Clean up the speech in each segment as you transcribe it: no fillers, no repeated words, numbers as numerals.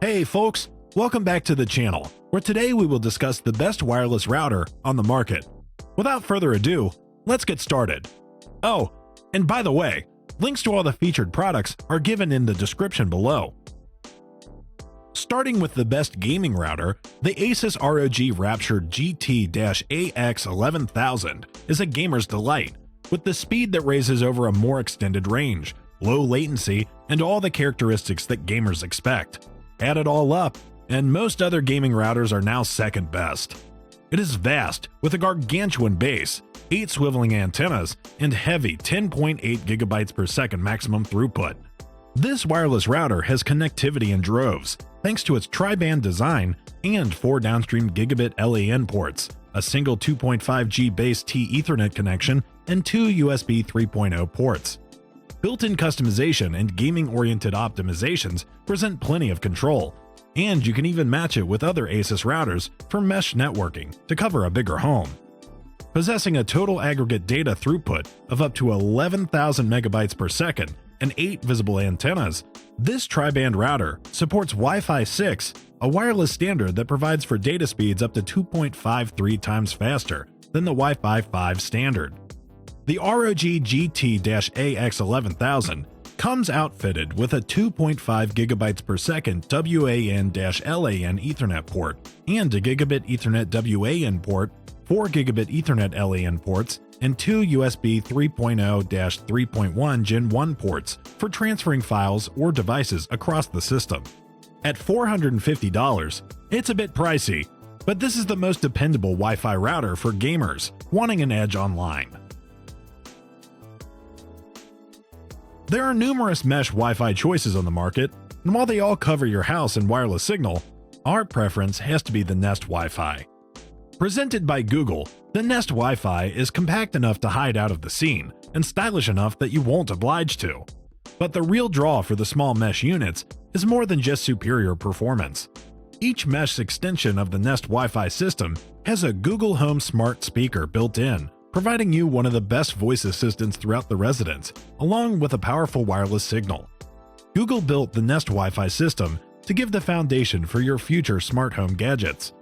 Hey folks, welcome back to the channel, where today we will discuss the best wireless router on the market. Without further ado, let's get started. Oh, and by the way, links to all the featured products are given in the description below. Starting with the best gaming router, the Asus ROG Rapture GT-AX11000 is a gamer's delight, with the speed that raises over a more extended range, low latency, and all the characteristics that gamers expect. Add it all up, and most other gaming routers are now second best. It is vast, with a gargantuan base, 8 swiveling antennas, and heavy 10.8 gigabytes per second maximum throughput. This wireless router has connectivity in droves, thanks to its tri-band design and 4 downstream Gigabit LAN ports, a single 2.5G base T Ethernet connection, and 2 USB 3.0 ports. Built-in customization and gaming-oriented optimizations present plenty of control, and you can even match it with other Asus routers for mesh networking to cover a bigger home. Possessing a total aggregate data throughput of up to 11,000 megabytes per second and 8 visible antennas, this tri-band router supports Wi-Fi 6, a wireless standard that provides for data speeds up to 2.53 times faster than the Wi-Fi 5 standard. The ROG GT-AX11000 comes outfitted with a 2.5 gigabytes per second WAN-LAN Ethernet port and a Gigabit Ethernet WAN port, 4 Gigabit Ethernet LAN ports, and 2 USB 3.0-3.1 Gen 1 ports for transferring files or devices across the system. At $450, it's a bit pricey, but this is the most dependable Wi-Fi router for gamers wanting an edge online. There are numerous mesh Wi-Fi choices on the market, and while they all cover your house in wireless signal, our preference has to be the Nest Wi-Fi. Presented by Google, the Nest Wi-Fi is compact enough to hide out of the scene and stylish enough that you won't oblige to. But the real draw for the small mesh units is more than just superior performance. Each mesh extension of the Nest Wi-Fi system has a Google Home smart speaker built in, providing you one of the best voice assistants throughout the residence, along with a powerful wireless signal. Google built the Nest Wi-Fi system to give the foundation for your future smart home gadgets.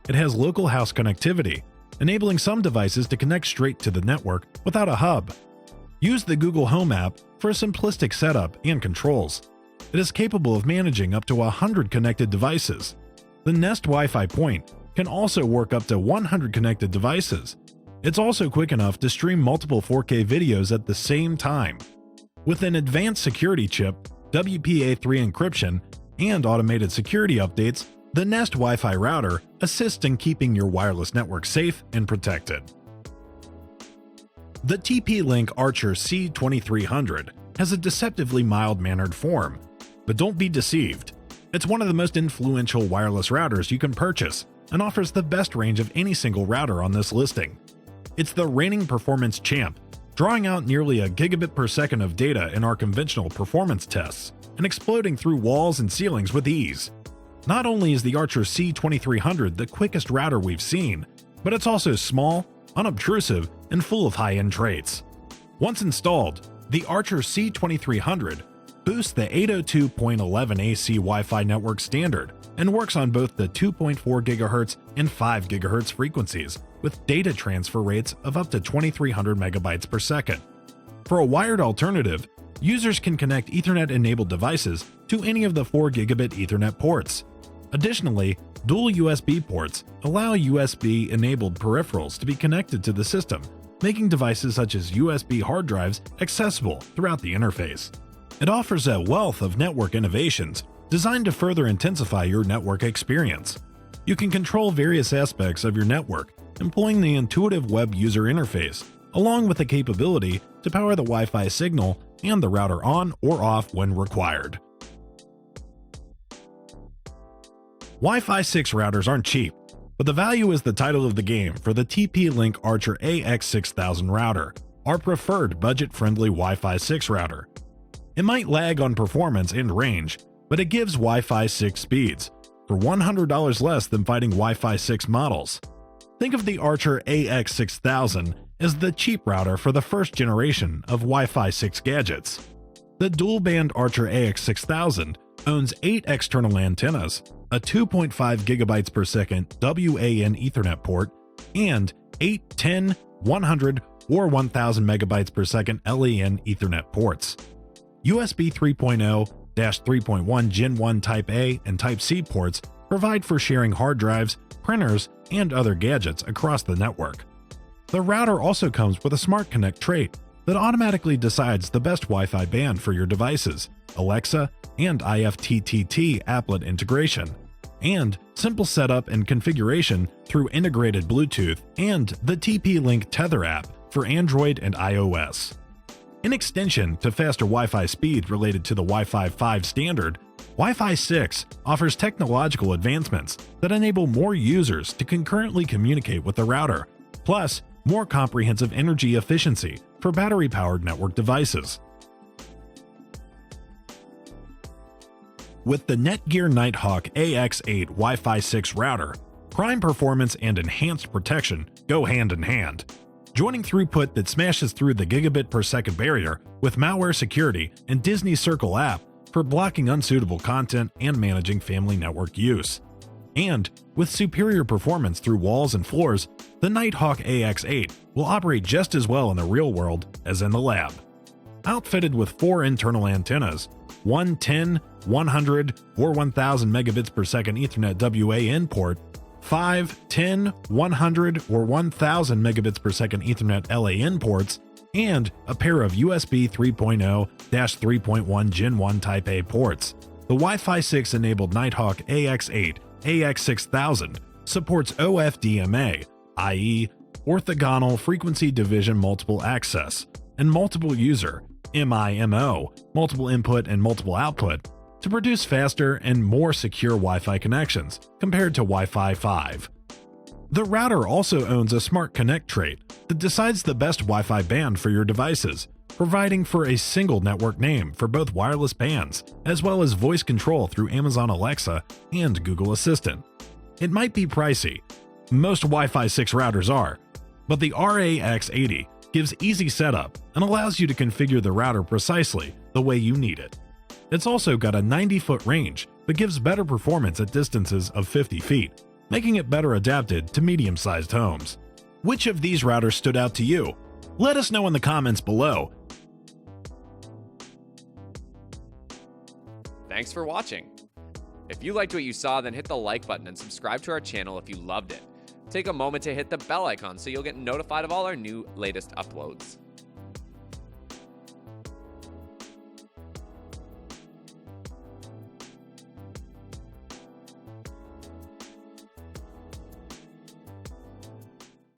It has local house connectivity, enabling some devices to connect straight to the network without a hub. Use the Google Home app for a simplistic setup and controls. It is capable of managing up to 100 connected devices. The Nest Wi-Fi Point can also work up to 100 connected devices. It's also quick enough to stream multiple 4K videos at the same time. With an advanced security chip, WPA3 encryption, and automated security updates, the Nest Wi-Fi router assists in keeping your wireless network safe and protected. The TP-Link Archer C2300 has a deceptively mild-mannered form, but don't be deceived. It's one of the most influential wireless routers you can purchase and offers the best range of any single router on this listing. It's the reigning performance champ, drawing out nearly a gigabit per second of data in our conventional performance tests and exploding through walls and ceilings with ease. Not only is the Archer C2300 the quickest router we've seen, but it's also small, unobtrusive, and full of high-end traits. Once installed, the Archer C2300 boosts the 802.11 AC Wi-Fi network standard and works on both the 2.4 GHz and 5 GHz frequencies, with data transfer rates of up to 2300 megabytes per second. For a wired alternative, users can connect Ethernet-enabled devices to any of the 4 Gigabit Ethernet ports. Additionally, dual USB ports allow USB-enabled peripherals to be connected to the system, making devices such as USB hard drives accessible throughout the interface. It offers a wealth of network innovations designed to further intensify your network experience. You can control various aspects of your network employing the intuitive web user interface, along with the capability to power the Wi-Fi signal and the router on or off when required. Wi-Fi 6 routers aren't cheap, but the value is the title of the game for the TP-Link Archer AX6000 router, our preferred budget-friendly Wi-Fi 6 router. It might lag on performance and range, but it gives Wi-Fi 6 speeds, for $100 less than fighting Wi-Fi 6 models. Think of the Archer AX6000 as the cheap router for the first generation of Wi-Fi 6 gadgets. The dual-band Archer AX6000 owns 8 external antennas, a 2.5 gigabytes per second WAN Ethernet port, and 8, 10, 100, or 1000 megabytes per second LAN Ethernet ports. USB 3.0-3.1 Gen 1 Type A and Type C ports provide for sharing hard drives, printers, and other gadgets across the network. The router also comes with a Smart Connect trait that automatically decides the best Wi-Fi band for your devices, Alexa, and IFTTT applet integration, and simple setup and configuration through integrated Bluetooth and the TP-Link Tether app for Android and iOS. In extension to faster Wi-Fi speed related to the Wi-Fi 5 standard, Wi-Fi 6 offers technological advancements that enable more users to concurrently communicate with the router, plus more comprehensive energy efficiency for battery-powered network devices. With the Netgear Nighthawk AX8 Wi-Fi 6 router, prime performance and enhanced protection go hand in hand. Joining throughput that smashes through the gigabit per second barrier with malware security and Disney Circle app for blocking unsuitable content and managing family network use. And with superior performance through walls and floors, the Nighthawk AX8 will operate just as well in the real world as in the lab. Outfitted with 4 internal antennas, one 10, 100, or 1000 megabits per second Ethernet WAN port, 5, 10, 100, or 1000 megabits per second Ethernet LAN ports, and a pair of USB 3.0-3.1 Gen 1 Type A ports. The Wi-Fi 6 enabled Nighthawk AX8 AX6000 supports OFDMA, i.e., orthogonal frequency division multiple access, and multiple user, MIMO, multiple input and multiple output, to produce faster and more secure Wi-Fi connections compared to Wi-Fi 5. The router also owns a Smart Connect trait that decides the best Wi-Fi band for your devices, providing for a single network name for both wireless bands, as well as voice control through Amazon Alexa and Google Assistant. It might be pricey. Most Wi-Fi 6 routers are, but the RAX80 gives easy setup and allows you to configure the router precisely the way you need it. It's also got a 90-foot range, but gives better performance at distances of 50 feet, making it better adapted to medium-sized homes. Which of these routers stood out to you? Let us know in the comments below. Thanks for watching. If you liked what you saw, then hit the like button and subscribe to our channel if you loved it. Take a moment to hit the bell icon so you'll get notified of all our new latest uploads.